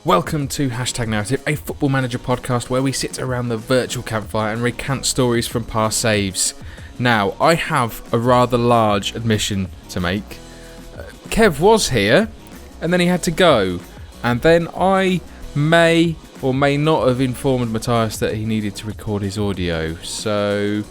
Welcome to Hashtag Narrative, a Football Manager podcast where we sit around the virtual campfire and recount stories from past saves. Now, I have a rather large admission to make. Kev was here, and then he had to go. And then I may or may not have informed Matthias that he needed to record his audio. So,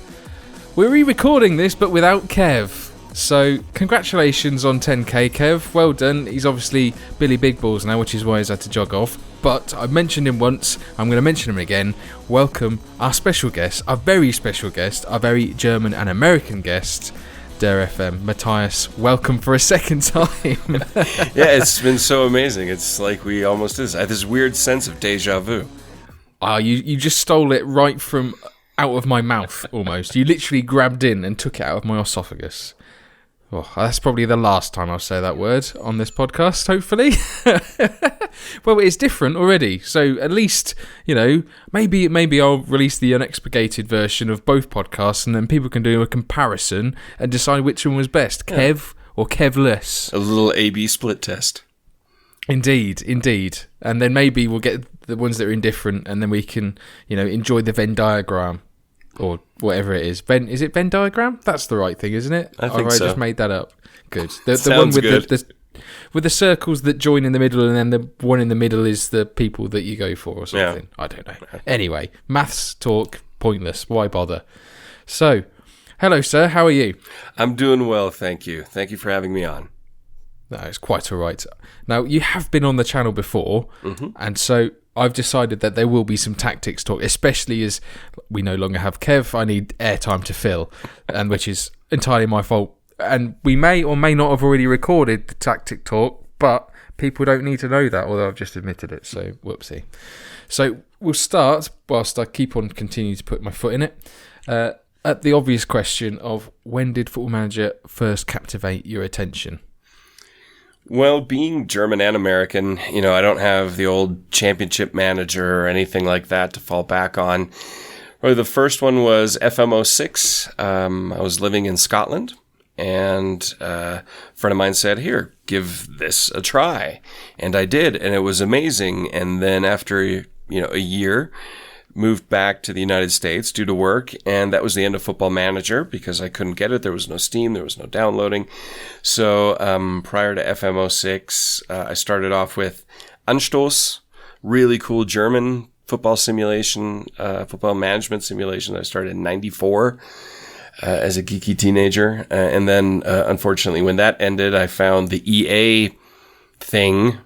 we're re-recording this, but without Kev. So, congratulations on 10k, Kev. Well done. He's obviously Billy Big Balls now, which is why he's had to jog off. But I've mentioned him once. I'm going to mention him again. Welcome our special guest, our very special guest, our very German and American guest, DerFM. Matthias, welcome for a second time. Yeah, it's been so amazing. It's like we almost is. I have this weird sense of deja vu. You just stole it right from out of my mouth, almost. You literally grabbed in and took it out of my esophagus. Oh, that's probably the last time I'll say that word on this podcast, hopefully. Well, it's different already. So at least, you know, maybe I'll release the unexpurgated version of both podcasts and then people can do a comparison and decide which one was best, Kev or Kevless. A little A-B split test. Indeed. And then maybe we'll get the ones that are indifferent and then we can, you know, enjoy the Venn diagram. Or whatever it is. Is it Venn diagram? That's the right thing, isn't it? I think so. I just made that up. Good. The one with good. With the circles that join in the middle and then the one in the middle is the people that you go for or something. Yeah. I don't know. Anyway, maths talk, pointless. Why bother? So, hello, sir. How are you? I'm doing well, thank you. Thank you for having me on. No, it's quite all right. Now, you have been on the channel before, and so I've decided that there will be some tactics talk, especially as we no longer have Kev. I need airtime to fill, and which is entirely my fault. And we may or may not have already recorded the tactic talk, but people don't need to know that, although I've just admitted it, so whoopsie. So we'll start, whilst I continue to put my foot in it, at the obvious question of when did Football Manager first captivate your attention? Well, being German and American, you know, I don't have the old championship manager or anything like that to fall back on. Well, the first one was FM06. I was living in Scotland, and a friend of mine said, here, give this a try. And I did, and it was amazing. And then after, a year, moved back to the United States due to work, and that was the end of Football Manager because I couldn't get it. There was no Steam, there was no downloading. So prior to FM06, I started off with Anstoß, really cool German football simulation, football management simulation that I started in 94 as a geeky teenager. And then, unfortunately, when that ended, I found the EA thing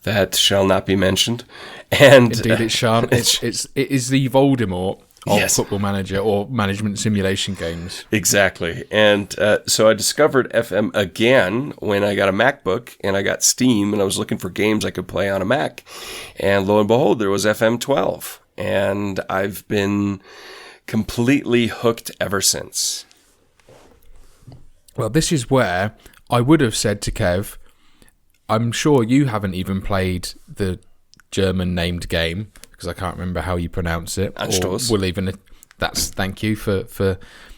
that shall not be mentioned. And indeed, it shan't. It is the Voldemort of yes. Football Manager or management simulation games. Exactly. And so I discovered FM again when I got a MacBook and I got Steam and I was looking for games I could play on a Mac. And lo and behold, there was FM 12. And I've been completely hooked ever since. Well, this is where I would have said to Kev, I'm sure you haven't even played the German named game because I can't remember how you pronounce it. Anstoß. We'll even thank you for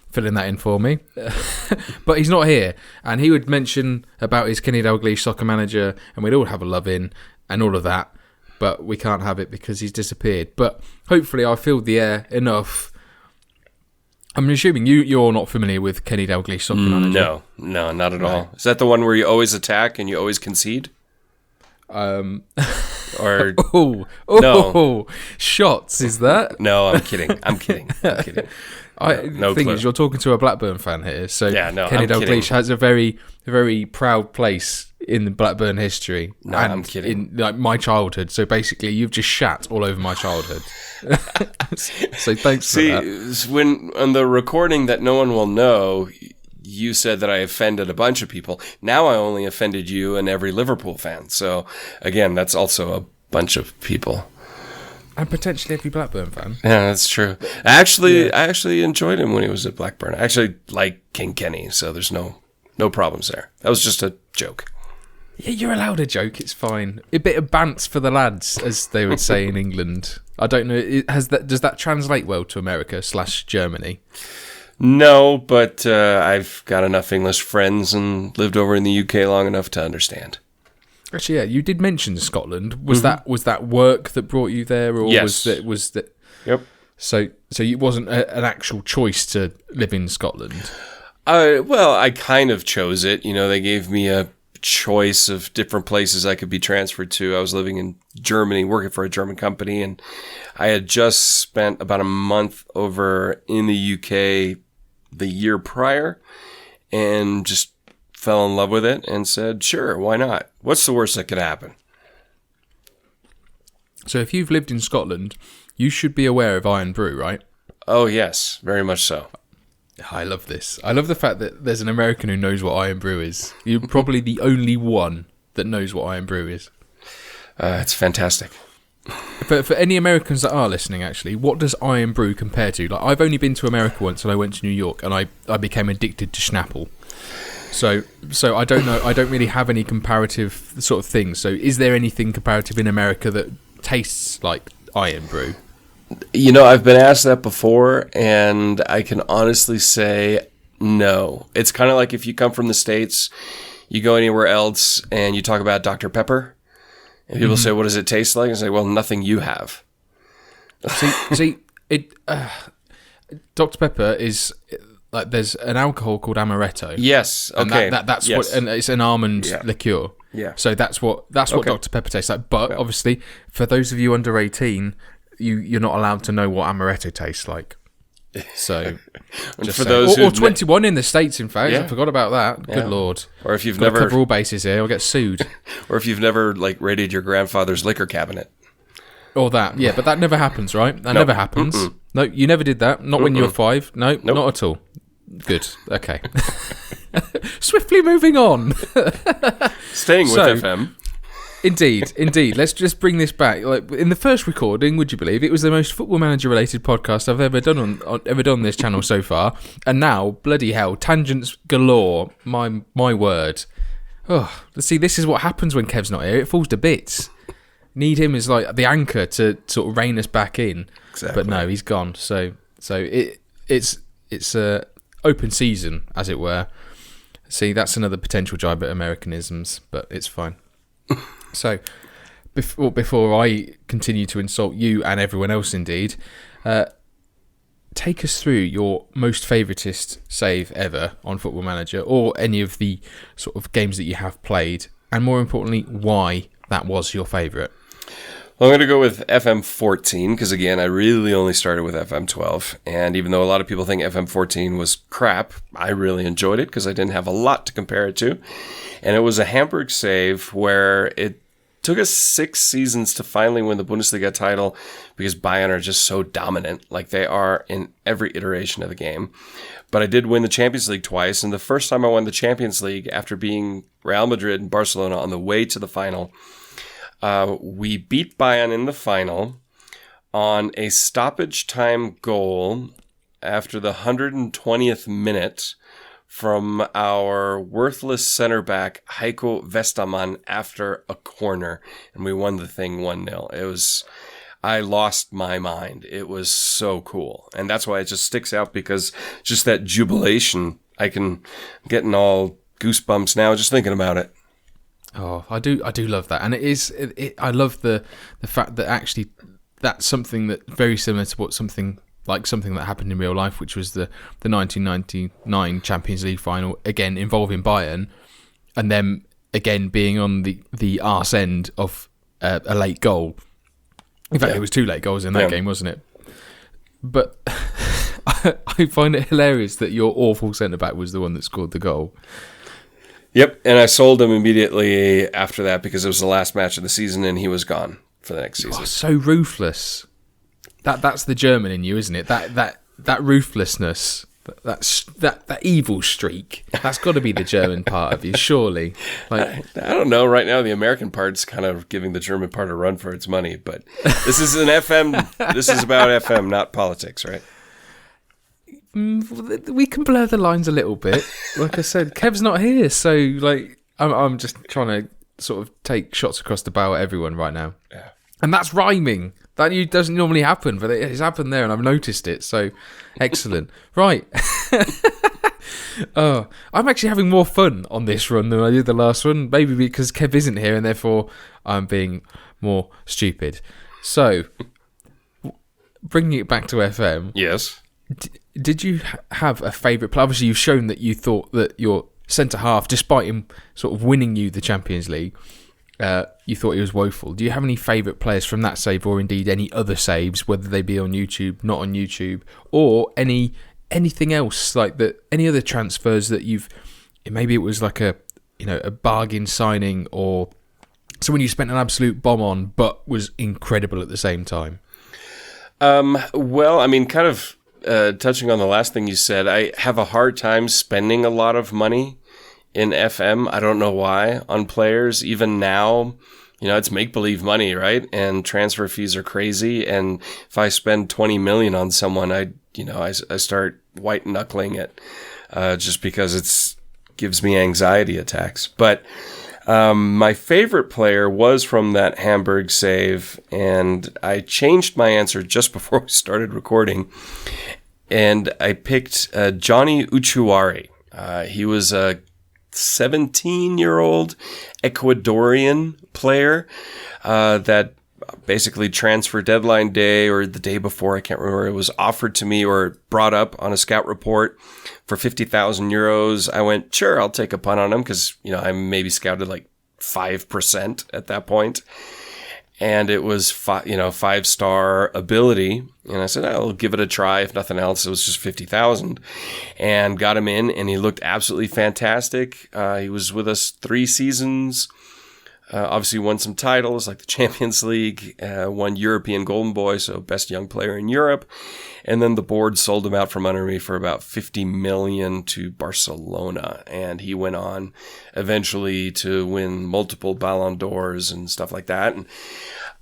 filling that in for me. But he's not here, and he would mention about his Kenny Dalglish Soccer Manager, and we'd all have a love in and all of that. But we can't have it because he's disappeared. But hopefully, I filled the air enough. I'm assuming you're not familiar with Kenny Dalglish Soccer Manager. No, not at all. Is that the one where you always attack and you always concede? Or no. Shots, is that? No, I'm kidding. The thing is, you're talking to a Blackburn fan here, so yeah, no, Kenny Dalglish has a very, very proud place in the Blackburn history. No, and I'm kidding. In my childhood, so basically you've just shat all over my childhood. So thanks for that. See, when on the recording that no one will know, you said that I offended a bunch of people. Now I only offended you and every Liverpool fan. So again, that's also a bunch of people. And potentially every Blackburn fan. Yeah, that's true. I actually enjoyed him when he was at Blackburn. I actually like King Kenny, so there's no problems there. That was just a joke. Yeah, you're allowed a joke. It's fine. A bit of bants for the lads, as they would say in England. I don't know. Does that translate well to America/Germany? No, but I've got enough English friends and lived over in the UK long enough to understand. Actually, yeah, you did mention Scotland. Was that work that brought you there, or yes. was that? Yep. So it wasn't an actual choice to live in Scotland. Well, I kind of chose it. They gave me a choice of different places I could be transferred to. I was living in Germany, working for a German company, and I had just spent about a month over in the UK the year prior, and just fell in love with it and said, sure, why not? What's the worst that could happen? So if you've lived in Scotland, you should be aware of Iron Brew, right? Oh, yes, very much so. I love this. I love the fact that there's an American who knows what Iron Brew is. You're probably the only one that knows what Iron Brew is. It's fantastic. For any Americans that are listening, actually, what does Iron Brew compare to? Like, I've only been to America once, and I went to New York, and I became addicted to Schnapple. So I don't know. I don't really have any comparative sort of things. So is there anything comparative in America that tastes like Iron Brew? I've been asked that before, and I can honestly say no. It's kind of like if you come from the States, you go anywhere else, and you talk about Dr. Pepper, and people say, what does it taste like? And I say, well, nothing you have. Dr. Pepper is... Like, there's an alcohol called amaretto. Yes. Okay. And that's yes. what, and it's an almond liqueur. Yeah. So that's what Dr. Pepper tastes like. But obviously, for those of you under 18, you're not allowed to know what amaretto tastes like. So, for those or 21 in the States, in fact, I forgot about that. Yeah. Good lord. Or if you've Got to never cover all bases here, I'll get sued. Or if you've never raided your grandfather's liquor cabinet. Or that, yeah, but that never happens, right? That never happens. Mm-mm. No, you never did that. Not when you were 5. No, not at all. Good. Okay. Swiftly moving on. Staying with FM. Indeed. Let's just bring this back. Like, in the first recording, would you believe, it was the most Football Manager related podcast I've ever done on this channel so far. And now, bloody hell, tangents galore. My word. Oh, see, this is what happens when Kev's not here. It falls to bits. Need him as like the anchor to sort of rein us back in. Exactly. But no, he's gone. So it's a open season, as it were. See, that's another potential jibe at Americanisms, but it's fine. So, before I continue to insult you and everyone else, indeed, take us through your most favouriteest save ever on Football Manager, or any of the sort of games that you have played, and more importantly, why that was your favourite. Well, I'm going to go with FM 14 because, again, I really only started with FM 12. And even though a lot of people think FM 14 was crap, I really enjoyed it because I didn't have a lot to compare it to. And it was a Hamburg save where it took us 6 seasons to finally win the Bundesliga title because Bayern are just so dominant, like they are in every iteration of the game. But I did win the Champions League twice. And the first time I won the Champions League after being Real Madrid and Barcelona on the way to the final, we beat Bayern in the final on a stoppage time goal after the 120th minute from our worthless center back Heiko Westermann after a corner, and we won the thing 1-0. I lost my mind. It was so cool, and that's why it just sticks out, because just that jubilation, I'm getting all goosebumps now just thinking about it. Oh, I do love that, and I love the fact that actually that's something that very similar to something that happened in real life, which was the 1999 Champions League final, again involving Bayern, and then again being on the arse end of a late goal. In fact, it was 2 late goals in that game, wasn't it? But I find it hilarious that your awful centre back was the one that scored the goal. Yep, and I sold him immediately after that because it was the last match of the season and he was gone for the next season. Oh, so ruthless. That's the German in you, isn't it? That ruthlessness, that evil streak. That's got to be the German part of you, surely. I don't know. Right now, the American part's kind of giving the German part a run for its money, but this is an FM. This is about FM, not politics, right? We can blur the lines a little bit. Like I said, Kev's not here, so I'm just trying to sort of take shots across the bow at everyone right now. Yeah. And that's rhyming. That doesn't normally happen, but it's happened there, and I've noticed it. So, excellent. Right. Oh, I'm actually having more fun on this run than I did the last one. Maybe because Kev isn't here and therefore I'm being more stupid. So, bringing it back to FM. Yes. Did you have a favourite player? Obviously, you've shown that you thought that your centre-half, despite him sort of winning you the Champions League, you thought he was woeful. Do you have any favourite players from that save, or indeed any other saves, whether they be on YouTube, not on YouTube, or anything else like that? Any other transfers that you've? Maybe it was like a bargain signing, or someone you spent an absolute bomb on, but was incredible at the same time. Well, I mean, kind of touching on the last thing you said, I have a hard time spending a lot of money in FM. I don't know why on players. Even now, it's make-believe money, right? And transfer fees are crazy. And if I spend 20 million on someone, I start white-knuckling it just because it gives me anxiety attacks. But my favorite player was from that Hamburg save, and I changed my answer just before we started recording, and I picked Johnny Uchuari. He was a 17-year-old Ecuadorian player that basically transfer deadline day or the day before, I can't remember, it was offered to me or brought up on a scout report for 50,000 euros. I went, sure, I'll take a punt on him because, I maybe scouted like 5% at that point. And it was, 5-star ability. And I said, I'll give it a try. If nothing else, it was just 50,000. And got him in, and he looked absolutely fantastic. He was with us 3 seasons. Obviously won some titles like the Champions League, won European Golden Boy, so best young player in Europe. And then the board sold him out from under me for about 50 million to Barcelona. And he went on eventually to win multiple Ballon d'Ors and stuff like that. And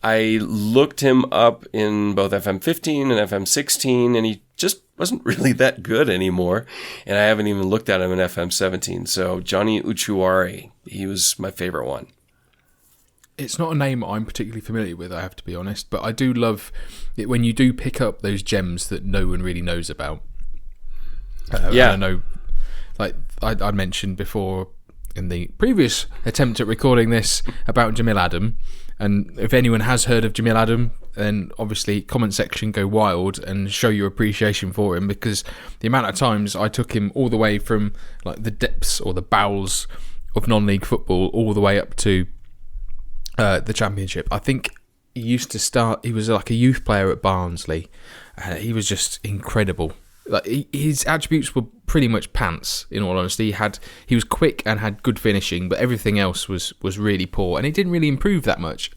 I looked him up in both FM15 and FM16, and he just wasn't really that good anymore. And I haven't even looked at him in FM17. So Johnny Uchuari, he was my favorite one. It's not a name I'm particularly familiar with, I have to be honest, but I do love it when you do pick up those gems that no one really knows about. I know, like I mentioned before in the previous attempt at recording this about Jamil Adam, and if anyone has heard of Jamil Adam, then obviously comment section go wild and show your appreciation for him, because the amount of times I took him all the way from like the depths or the bowels of non-league football all the way up to the Championship. I think he used to start. He was like a youth player at Barnsley, and he was just incredible. Like his attributes were pretty much pants. In all honesty, he was quick and had good finishing, but everything else was really poor, and he didn't really improve that much.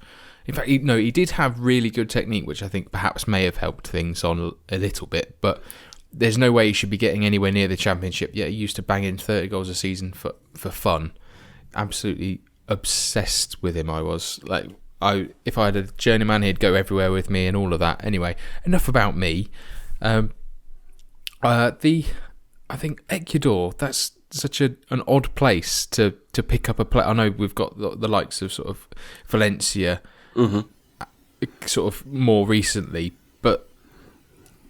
In fact, he did have really good technique, which I think perhaps may have helped things on a little bit. But there's no way he should be getting anywhere near the Championship. Yeah, he used to bang in 30 goals a season for fun. Absolutely obsessed with him. I was like, if I had a journeyman, he'd go everywhere with me and all of that. Anyway, enough about me. I think Ecuador, that's such an odd place to pick up a player. I know we've got the likes of sort of Valencia, sort of more recently, but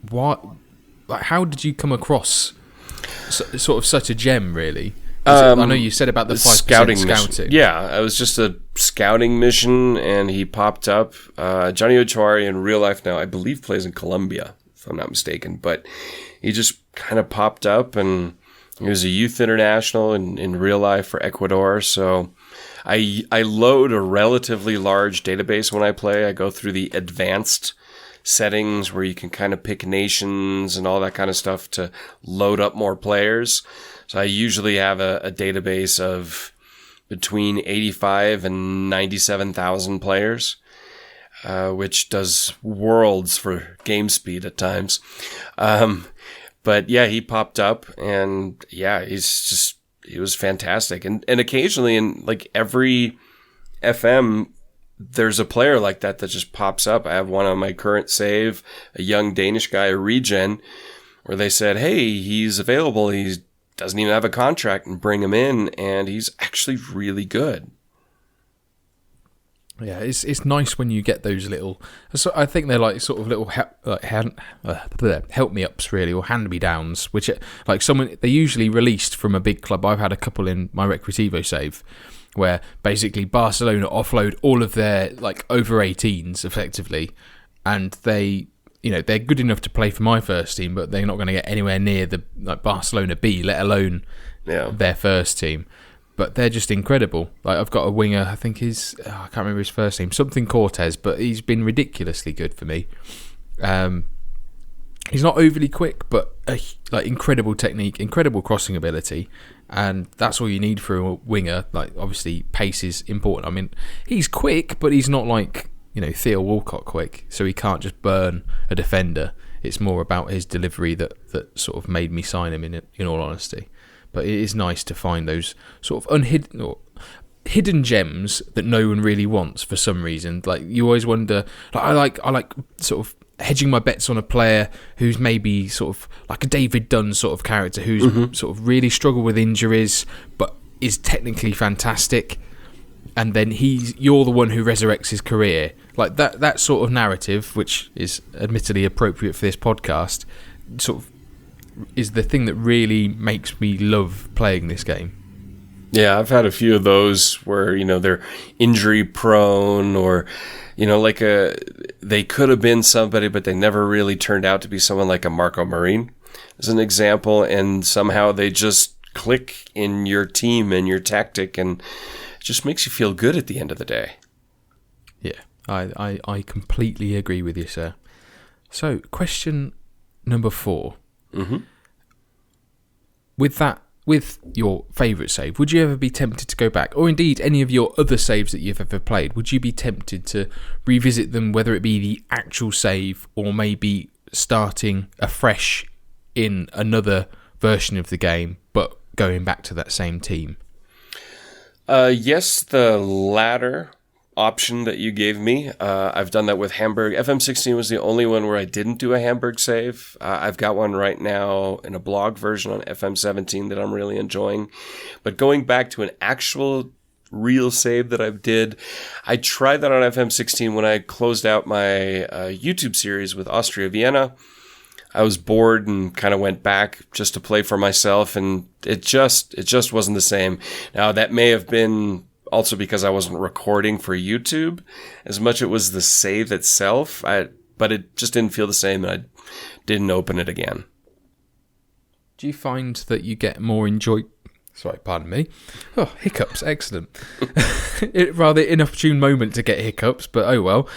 what? Like, how did you come across sort of such a gem, really? I know you said about the 5% scouting. Yeah, it was just a scouting mission, and he popped up. Johnny Ochoari in real life now, I believe, plays in Colombia, if I'm not mistaken. But he just kind of popped up, and he was a youth international in real life for Ecuador. So I load a relatively large database when I play. I go through the advanced settings where you can kind of pick nations and all that kind of stuff to load up more players. So I usually have a database of between 85 and 97,000 players, which does worlds for game speed at times. But yeah, he popped up, and yeah, he was fantastic. And occasionally in like every FM, there's a player like that just pops up. I have one on my current save, a young Danish guy, a regen, where they said, hey, he's available. He doesn't even have a contract, and bring him in, and he's actually really good. Yeah, it's nice when you get those little. So I think they're like sort of little help me ups really, or hand me downs, which like someone they usually released from a big club. I've had a couple in my Recreativo save, where basically Barcelona offload all of their like over 18s effectively, and they're good enough to play for my first team, but they're not going to get anywhere near the like Barcelona B, let alone their first team. But they're just incredible. Like I've got a winger, I think I can't remember his first name, something Cortez, but he's been ridiculously good for me. He's not overly quick, but like incredible technique, incredible crossing ability, and that's all you need for a winger. Like obviously pace is important. I mean, he's quick, but he's not like Theo Walcott quick, so he can't just burn a defender. It's more about his delivery that sort of made me sign him in all honesty. But it is nice to find those sort of unhidden or hidden gems that no one really wants for some reason. Like you always wonder. Like I like sort of hedging my bets on a player who's maybe sort of like a David Dunn sort of character who's sort of really struggled with injuries, but is technically fantastic. And then you're the one who resurrects his career. Like that sort of narrative, which is admittedly appropriate for this podcast, sort of is the thing that really makes me love playing this game. Yeah, I've had a few of those where, they're injury prone or, they could have been somebody, but they never really turned out to be someone like a Marco Marin as an example. And somehow they just click in your team and your tactic, and it just makes you feel good at the end of the day. Yeah, I completely agree with you, sir. So question number 4. Mm-hmm. With your favourite save, would you ever be tempted to go back, or indeed any of your other saves that you've ever played, would you be tempted to revisit them, whether it be the actual save or maybe starting afresh in another version of the game, but going back to that same team? Yes, the latter option that you gave me. I've done that with Hamburg. FM16 was the only one where I didn't do a Hamburg save. I've got one right now in a blog version on FM17 that I'm really enjoying. But going back to an actual real save that I tried that on FM16 when I closed out my YouTube series with Austria Vienna. I was bored and kind of went back just to play for myself, and it just wasn't the same. Now, that may have been also because I wasn't recording for YouTube as much. It was the save itself, but it just didn't feel the same, and I didn't open it again. Do you find that you get more Sorry, pardon me. Oh, hiccups, excellent. Rather inopportune moment to get hiccups, but oh well.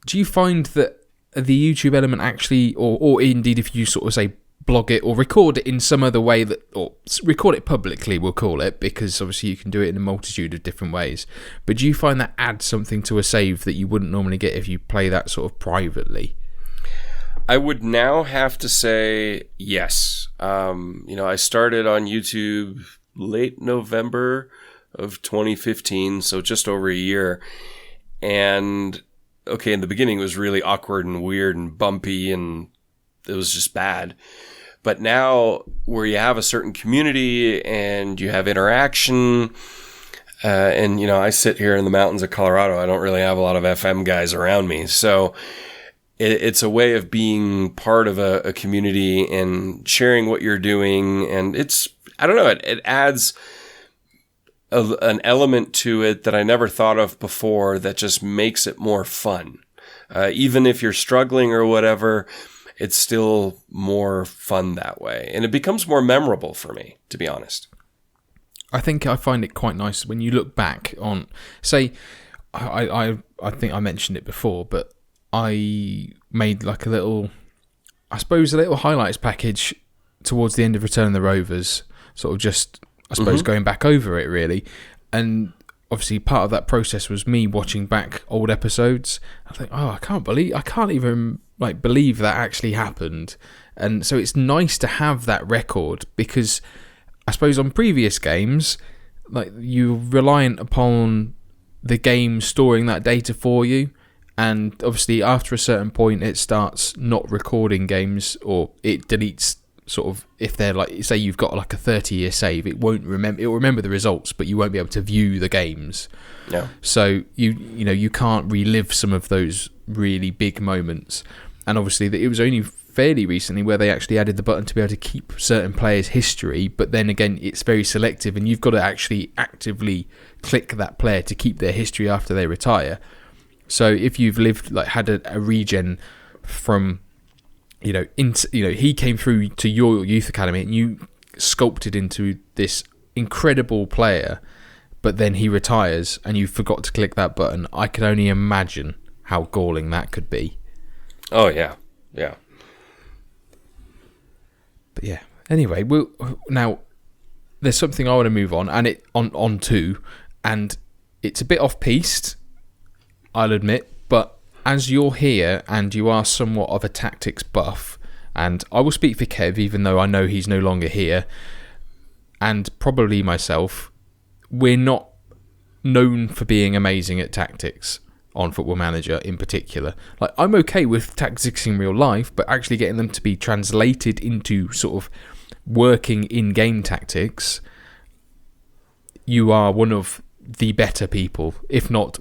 Do you find that the YouTube element actually, or indeed if you sort of say blog it or record it in some other way or record it publicly, we'll call it, because obviously you can do it in a multitude of different ways, but do you find that adds something to a save that you wouldn't normally get if you play that sort of privately? I would now have to say yes. I started on YouTube late November of 2015, so just over a year, and okay, in the beginning it was really awkward and weird and bumpy and it was just bad. But now where you have a certain community and you have interaction, and, I sit here in the mountains of Colorado, I don't really have a lot of FM guys around me. So it's a way of being part of a community and sharing what you're doing. And I don't know, it adds an element to it that I never thought of before that just makes it more fun. Even if you're struggling or whatever, it's still more fun that way. And it becomes more memorable for me, to be honest. I think I find it quite nice when you look back on, say, I think I mentioned it before, but I made like a little highlights package towards the end of Return of the Rovers, sort of just, I suppose, going back over it really. And obviously part of that process was me watching back old episodes. I think, I can't even believe that actually happened. And so it's nice to have that record, because I suppose on previous games, like, you're reliant upon the game storing that data for you, and obviously after a certain point it starts not recording games, or it deletes sort of, if they're like, say you've got like a 30-year save, it won't remember. It'll remember the results, but you won't be able to view the games. Yeah. So you can't relive some of those really big moments. And obviously, it was only fairly recently where they actually added the button to be able to keep certain players' history. But then again, it's very selective, and you've got to actually actively click that player to keep their history after they retire. So if you've had a regen from, he came through to your youth academy and you sculpted into this incredible player, but then he retires and you forgot to click that button. I can only imagine how galling that could be. Oh yeah, yeah. But yeah. Anyway, now there's something I want to move on to, and it's a bit off-piste, I'll admit, but as you're here and you are somewhat of a tactics buff, and I will speak for Kev, even though I know he's no longer here, and probably myself, we're not known for being amazing at tactics on Football Manager in particular. Like, I'm okay with tactics in real life, but actually getting them to be translated into sort of working in-game tactics, you are one of the better people, if not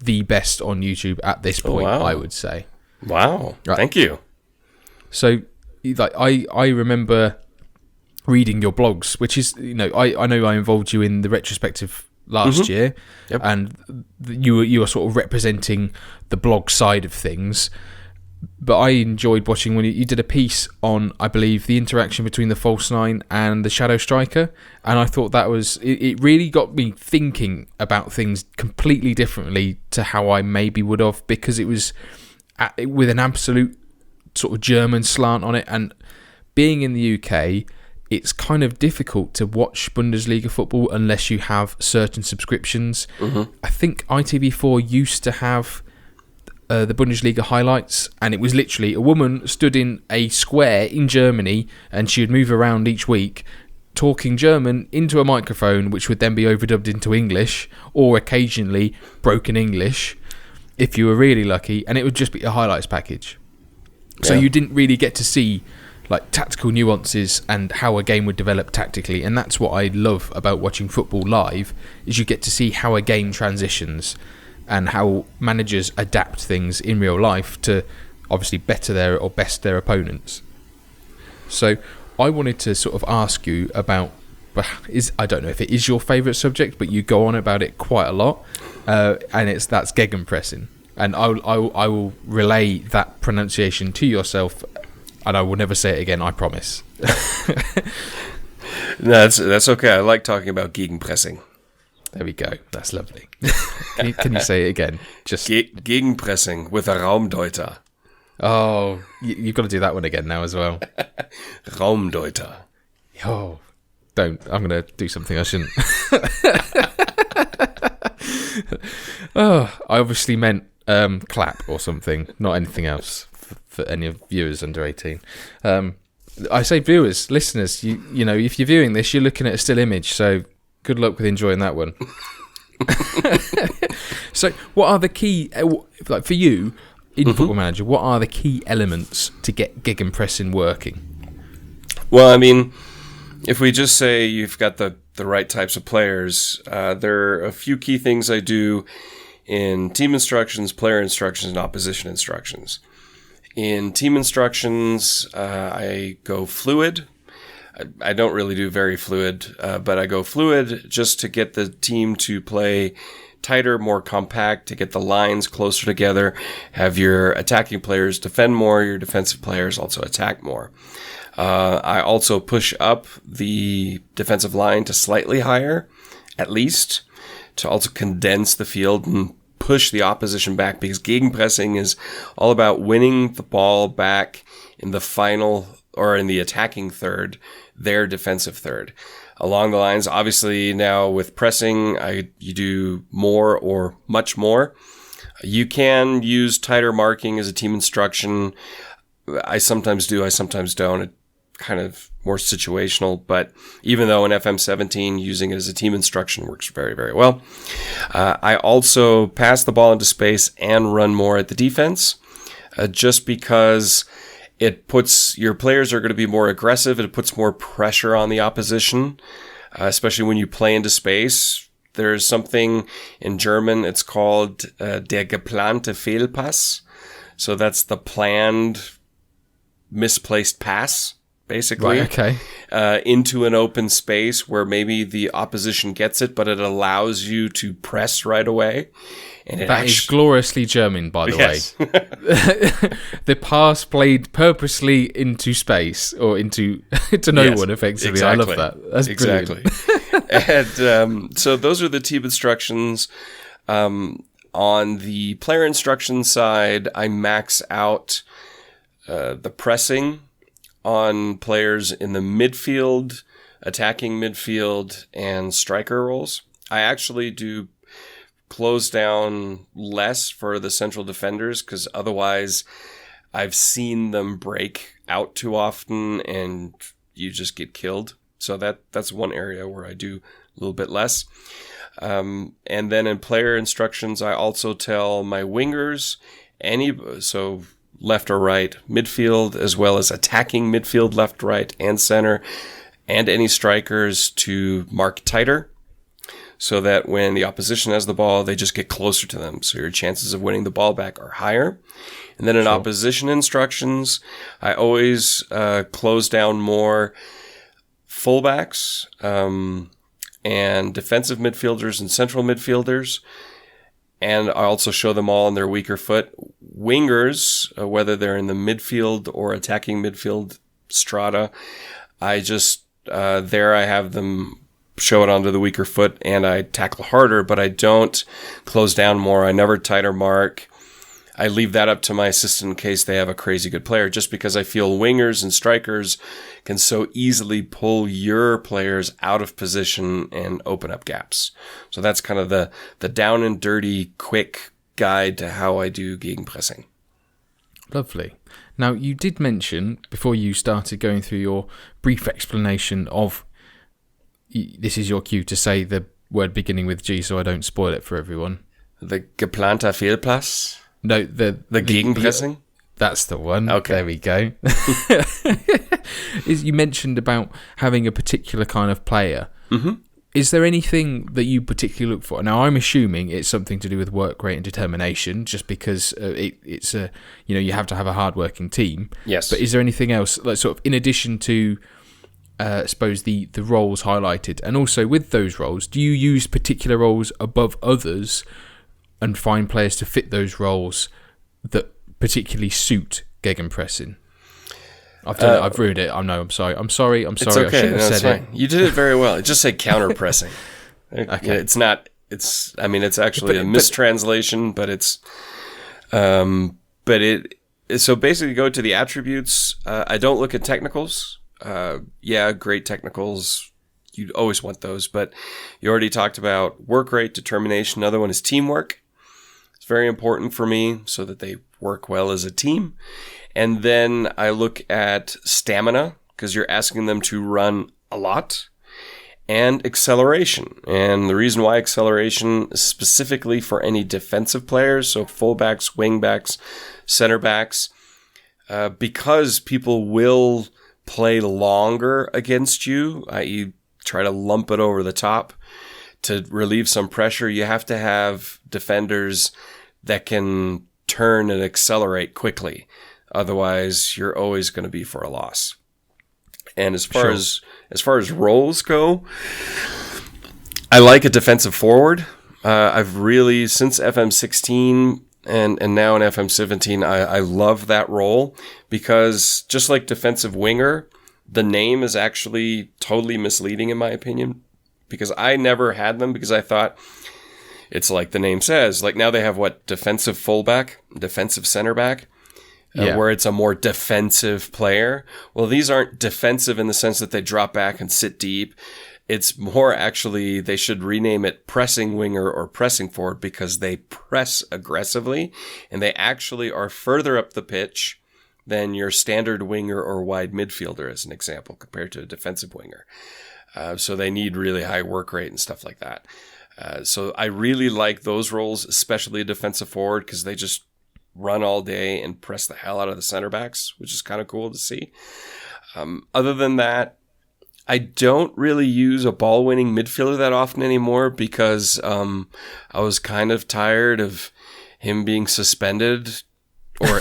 the best on YouTube at this point. Oh, wow. I would say. Wow. Right. Thank you. So, like, I remember reading your blogs, which is, I know I involved you in the retrospective last year, Yep. and you were sort of representing the blog side of things. But I enjoyed watching when you did a piece on, I believe, the interaction between the false nine and the shadow striker, and I thought that was, it really got me thinking about things completely differently to how I maybe would have, because it was with an absolute sort of German slant on it, and being in the UK, it's kind of difficult to watch Bundesliga football unless you have certain subscriptions. I think ITV4 used to have the Bundesliga highlights, and it was literally a woman stood in a square in Germany, and she would move around each week talking German into a microphone, which would then be overdubbed into English, or occasionally broken English if you were really lucky, and it would just be a highlights package. So you didn't really get to see like tactical nuances and how a game would develop tactically, and that's what I love about watching football live, is you get to see how a game transitions and how managers adapt things in real life to obviously best their opponents. So I wanted to sort of ask you about, I don't know if it is your favourite subject, but you go on about it quite a lot, and that's gegenpressing, and I will relay that pronunciation to yourself, and I will never say it again, I promise. No, that's okay. I like talking about gegenpressing. There we go. That's lovely. Can you say it again? Just Gegenpressing with a Raumdeuter. Oh, you've got to do that one again now as well. Raumdeuter. Oh, don't. I'm going to do something I shouldn't. Oh, I obviously meant clap or something, not anything else for any of viewers under 18. I say viewers, listeners, you know, if you're viewing this, you're looking at a still image, so good luck with enjoying that one. So, what are the key, like for you, in Football Manager, what are the key elements to get gegenpressing working? Well, I mean, if we just say you've got the right types of players, there are a few key things I do in team instructions, player instructions, and opposition instructions. In team instructions, I go fluid. I don't really do very fluid, but I go fluid just to get the team to play tighter, more compact, to get the lines closer together, have your attacking players defend more, your defensive players also attack more. I also push up the defensive line to slightly higher, at least, to also condense the field and push the opposition back, because gegenpressing is all about winning the ball back in the final, or in the attacking third, their defensive third. Along the lines, obviously now with pressing, you do more or much more. You can use tighter marking as a team instruction. I sometimes do, I sometimes don't. It kind of more situational, but even though in FM17 using it as a team instruction works very, very well. I also pass the ball into space and run more at the defense, just because Your players are going to be more aggressive. It puts more pressure on the opposition, especially when you play into space. There's something in German, it's called der geplante Fehlpass. So that's the planned misplaced pass, basically. Right, okay. Into an open space where maybe the opposition gets it, but it allows you to press right away. And that is gloriously German, by the way. The pass played purposely into space, or into to no one, effectively. Exactly. I love that. That's exactly. And so those are the team instructions. On the player instruction side, I max out the pressing on players in the midfield, attacking midfield, and striker roles. I actually do close down less for the central defenders, because otherwise I've seen them break out too often and you just get killed. So that's one area where I do a little bit less. And then in player instructions, I also tell my wingers, so left or right midfield, as well as attacking midfield, left, right, and center, and any strikers to mark tighter, so that when the opposition has the ball, they just get closer to them. So your chances of winning the ball back are higher. And then in opposition instructions, I always close down more fullbacks and defensive midfielders and central midfielders. And I also show them all on their weaker foot. Wingers, whether they're in the midfield or attacking midfield strata, I just, there I have them show it onto the weaker foot and I tackle harder, but I don't close down more. I never tighter mark. I leave that up to my assistant in case they have a crazy good player, just because I feel wingers and strikers can so easily pull your players out of position and open up gaps. So that's kind of the down and dirty, quick guide to how I do gegenpressing. Lovely. Now, you did mention, before you started going through your brief explanation of, this is your cue to say the word beginning with G so I don't spoil it for everyone. The geplanter Fehlpass? No, the gegenpressing? That's the one. Okay. There we go. You mentioned about having a particular kind of player. Mm-hmm. Is there anything that you particularly look for? Now, I'm assuming it's something to do with work rate and determination, just because it's a, you have to have a hard-working team. Yes. But is there anything else, like sort of in addition to, I suppose, the roles highlighted, and also with those roles, do you use particular roles above others and find players to fit those roles that particularly suit gegenpressing? I've done it. I've ruined it. I'm sorry. It's okay. I should have said fine. You did it very well. It just said counter-pressing. Okay. It's not. It's actually a mistranslation, but it's. So basically, go to the attributes. I don't look at technicals. Great technicals. You always want those, but you already talked about work rate, determination. Another one is teamwork. It's very important for me so that they work well as a team. And then I look at stamina, because you're asking them to run a lot, and acceleration. And the reason why acceleration is specifically for any defensive players, so fullbacks, wingbacks, center backs, because people will play longer against you, i.e. try to lump it over the top to relieve some pressure. You have to have defenders that can turn and accelerate quickly. Otherwise, you're always going to be for a loss. And as far as roles go, I like a defensive forward. I've really, since FM16 and now in FM17, I love that role, because just like defensive winger, the name is actually totally misleading in my opinion, because I never had them, because I thought it's like the name says. Like now they have defensive fullback, defensive center back. Where it's a more defensive player. Well, these aren't defensive in the sense that they drop back and sit deep. It's more actually, they should rename it pressing winger or pressing forward, because they press aggressively and they actually are further up the pitch than your standard winger or wide midfielder, as an example, compared to a defensive winger. So they need really high work rate and stuff like that. So I really like those roles, especially a defensive forward, because run all day and press the hell out of the center backs, which is kind of cool to see. Other than that, I don't really use a ball-winning midfielder that often anymore because I was kind of tired of him being suspended or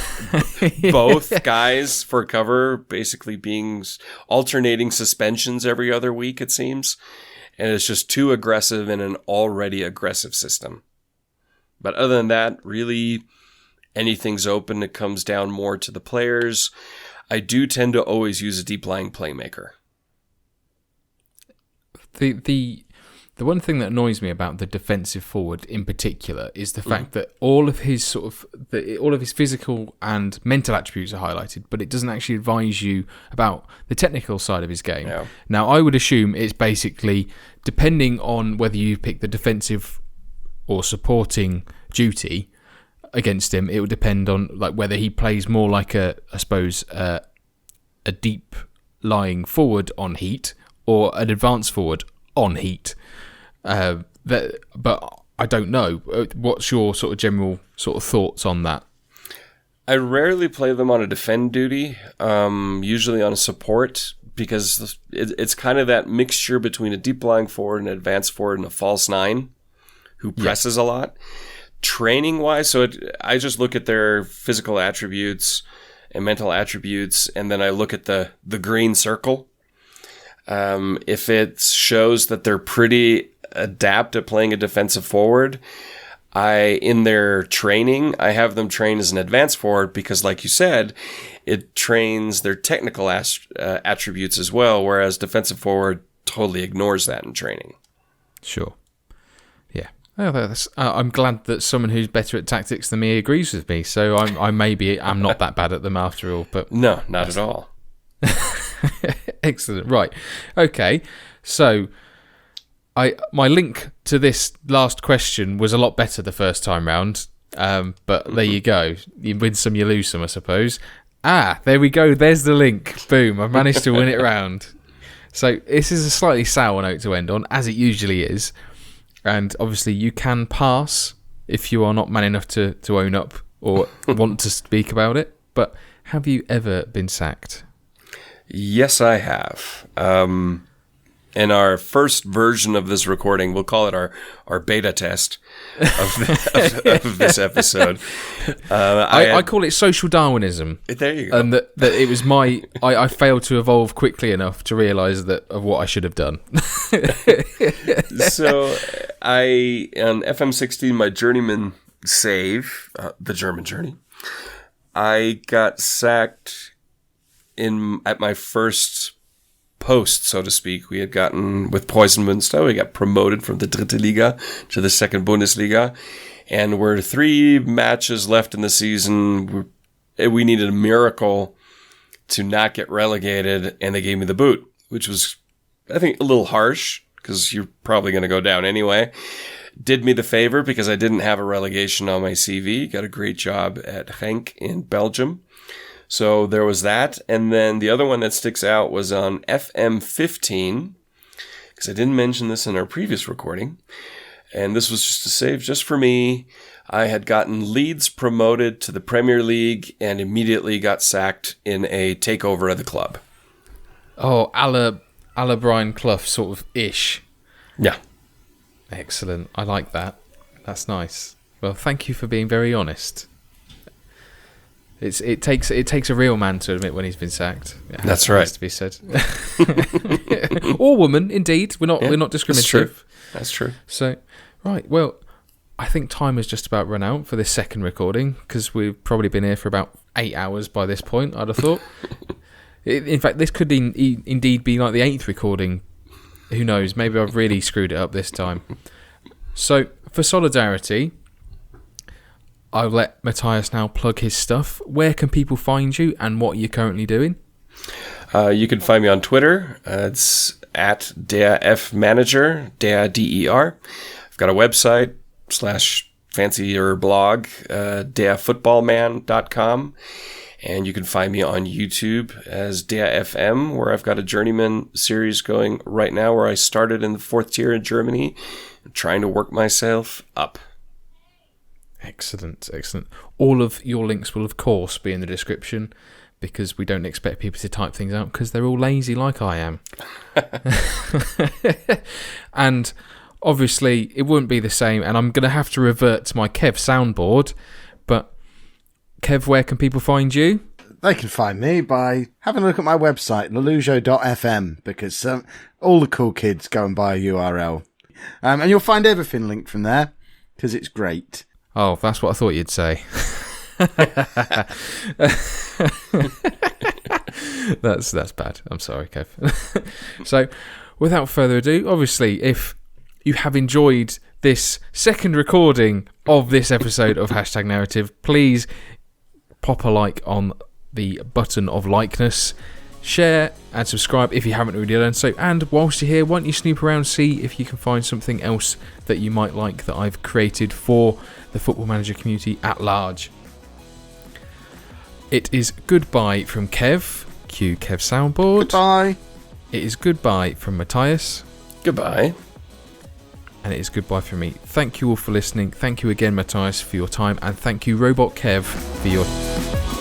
both guys for cover basically being alternating suspensions every other week, it seems. And it's just too aggressive in an already aggressive system. But other than that, really, anything's open. It comes down more to the players. I do tend to always use a deep-lying playmaker. The one thing that annoys me about the defensive forward in particular is the fact that all of his physical and mental attributes are highlighted, but it doesn't actually advise you about the technical side of his game. Yeah. Now, I would assume it's basically depending on whether you pick the defensive or supporting duty against him. It would depend on like whether he plays more like a deep lying forward on Heat or an advanced forward on Heat. But I don't know. What's your sort of general sort of thoughts on that? I rarely play them on a defend duty, usually on a support, because it's kind of that mixture between a deep lying forward, an advanced forward, and a false nine who presses a lot. Training wise, so I just look at their physical attributes and mental attributes, and then I look at the green circle. If it shows that they're pretty adept at playing a defensive forward, in their training, I have them train as an advanced forward because, like you said, it trains their technical attributes as well, whereas defensive forward totally ignores that in training. Sure. Yeah. I'm glad that someone who's better at tactics than me agrees with me, so I'm not that bad at them after all. But no, not at all. Excellent. Right. Okay. So my link to this last question was a lot better the first time round. But there you go. You win some, you lose some, I suppose. There we go. There's the link. Boom. I've managed to win it round. So this is a slightly sour note to end on, as it usually is. And obviously you can pass if you are not man enough to own up or want to speak about it. But have you ever been sacked? Yes, I have. In our first version of this recording, we'll call it our beta test of this episode. I call it social Darwinism. There you go. And that it was I failed to evolve quickly enough to realise of what I should have done. So on FM16, my journeyman save, the German journey, I got sacked at my first post, so to speak. We had gotten, with Preußen Münster, we got promoted from the Dritte Liga to the Second Bundesliga, and we're 3 matches left in the season. We needed a miracle to not get relegated, and they gave me the boot, which was, I think, a little harsh, because you're probably going to go down anyway. Did me the favor, because I didn't have a relegation on my CV. Got a great job at Genk in Belgium. So there was that. And then the other one that sticks out was on FM15, because I didn't mention this in our previous recording. And this was just a save just for me. I had gotten Leeds promoted to the Premier League and immediately got sacked in a takeover of the club. Oh, a la Brian Clough sort of ish. Yeah. Excellent. I like that. That's nice. Well, thank you for being very honest. It takes a real man to admit when he's been sacked. That's right. Has to be said. Or woman, indeed. We're not discriminative. That's true. So, right. Well, I think time has just about run out for this second recording, because we've probably been here for about 8 hours by this point, I'd have thought. In fact, this could indeed be like the 8th recording. Who knows? Maybe I've really screwed it up this time. So, for solidarity, I'll let Matthias now plug his stuff. Where can people find you and what you're currently doing? You can find me on Twitter. It's at DerFmanager, DER. I've got a website / fancier blog, derfootballman.com. And you can find me on YouTube as DerFM, where I've got a journeyman series going right now, where I started in the 4th tier in Germany, trying to work myself up. Excellent. All of your links will, of course, be in the description, because we don't expect people to type things out because they're all lazy like I am. And obviously, it wouldn't be the same, and I'm going to have to revert to my Kev soundboard. But, Kev, where can people find you? They can find me by having a look at my website, lelujo.fm, because all the cool kids go and buy a URL. And you'll find everything linked from there, because it's great. Oh, that's what I thought you'd say. That's bad. I'm sorry, Kev. So, without further ado, obviously, if you have enjoyed this second recording of this episode of Hashtag Narrative, please pop a like on the button of likeness, share and subscribe if you haven't already done so, and whilst you're here, why don't you snoop around, see if you can find something else that you might like that I've created for the Football Manager community at large. It is goodbye from Kev, cue Kev soundboard. Goodbye. It is goodbye from Matthias. Goodbye. And it is goodbye from me. Thank you all for listening. Thank you again, Matthias, for your time, and thank you, Robot Kev, for your...